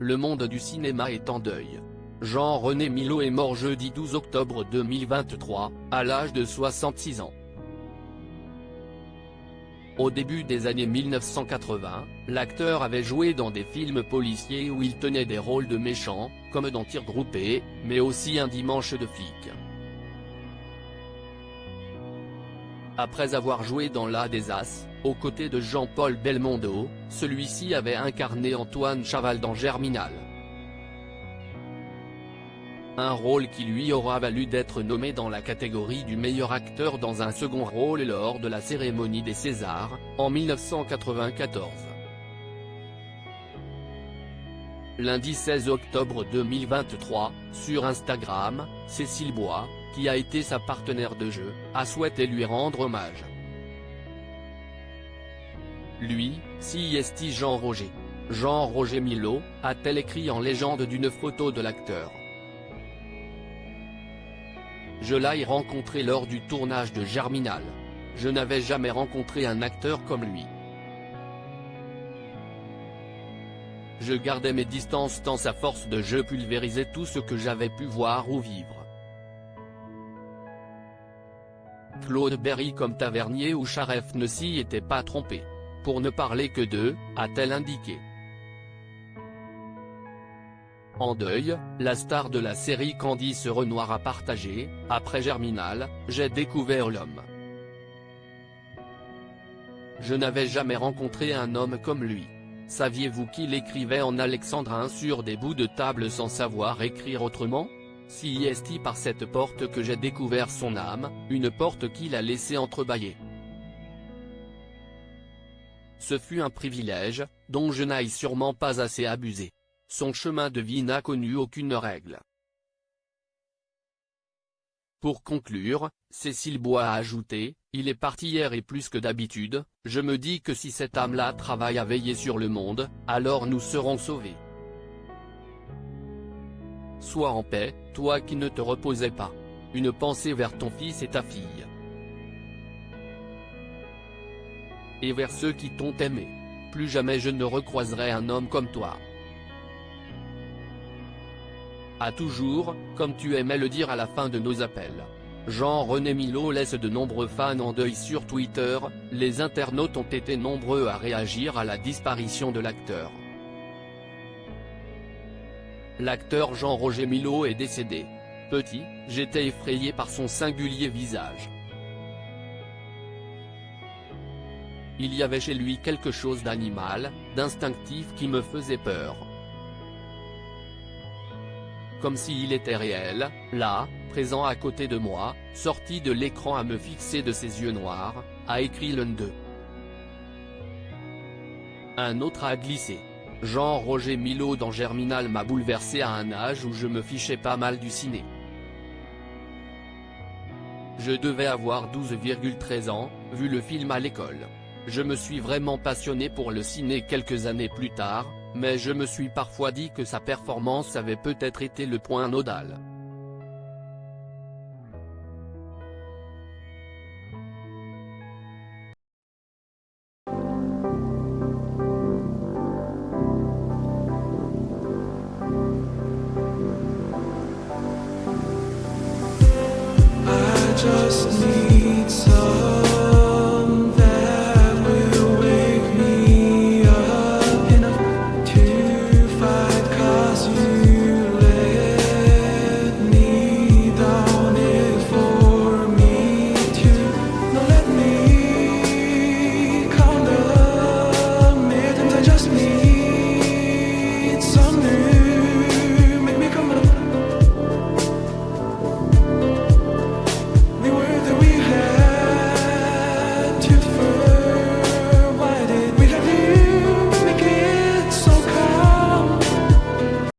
Le monde du cinéma est en deuil. Jean-René Milot est mort jeudi 12 octobre 2023, à l'âge de 66 ans. Au début des années 1980, l'acteur avait joué dans des films policiers où il tenait des rôles de méchants, comme dans Tir groupé, mais aussi Un dimanche de flic. Après avoir joué dans La des As, aux côtés de Jean-Paul Belmondo, celui-ci avait incarné Antoine Chaval dans Germinal. Un rôle qui lui aura valu d'être nommé dans la catégorie du meilleur acteur dans un second rôle lors de la cérémonie des Césars, en 1994. Lundi 16 octobre 2023, sur Instagram, Cécile Bois, qui a été sa partenaire de jeu, a souhaité lui rendre hommage. Lui, CIST Jean-Roger Milot, a-t-elle écrit en légende d'une photo de l'acteur. Je l'ai rencontré lors du tournage de Germinal. Je n'avais jamais rencontré un acteur comme lui. Je gardais mes distances tant sa force de jeu pulvérisait tout ce que j'avais pu voir ou vivre. Claude Berry comme Tavernier ou Charef ne s'y était pas trompé. Pour ne parler que d'eux, a-t-elle indiqué. En deuil, la star de la série Candice Renoir a partagé, après Germinal, j'ai découvert l'homme. Je n'avais jamais rencontré un homme comme lui. Saviez-vous qu'il écrivait en alexandrin sur des bouts de table sans savoir écrire autrement? Si est par cette porte que j'ai découvert son âme, une porte qu'il a laissée entrebâillée. Ce fut un privilège, dont je n'aille sûrement pas assez abusé. Son chemin de vie n'a connu aucune règle. Pour conclure, Cécile Bois a ajouté, il est parti hier et plus que d'habitude, je me dis que si cette âme-là travaille à veiller sur le monde, alors nous serons sauvés. Sois en paix, toi qui ne te reposais pas. Une pensée vers ton fils et ta fille. Et vers ceux qui t'ont aimé. Plus jamais je ne recroiserai un homme comme toi. À toujours, comme tu aimais le dire à la fin de nos appels. Jean-René Milot laisse de nombreux fans en deuil sur Twitter, les internautes ont été nombreux à réagir à la disparition de l'acteur. L'acteur Jean-Roger Milot est décédé. Petit, j'étais effrayé par son singulier visage. Il y avait chez lui quelque chose d'animal, d'instinctif qui me faisait peur. Comme s'il était réel, là, présent à côté de moi, sorti de l'écran à me fixer de ses yeux noirs, a écrit l'un d'eux. Un autre a glissé. Jean-Roger Milot dans Germinal m'a bouleversé à un âge où je me fichais pas mal du ciné. Je devais avoir 12,13 ans, vu le film à l'école. Je me suis vraiment passionné pour le ciné quelques années plus tard, mais je me suis parfois dit que sa performance avait peut-être été le point nodal.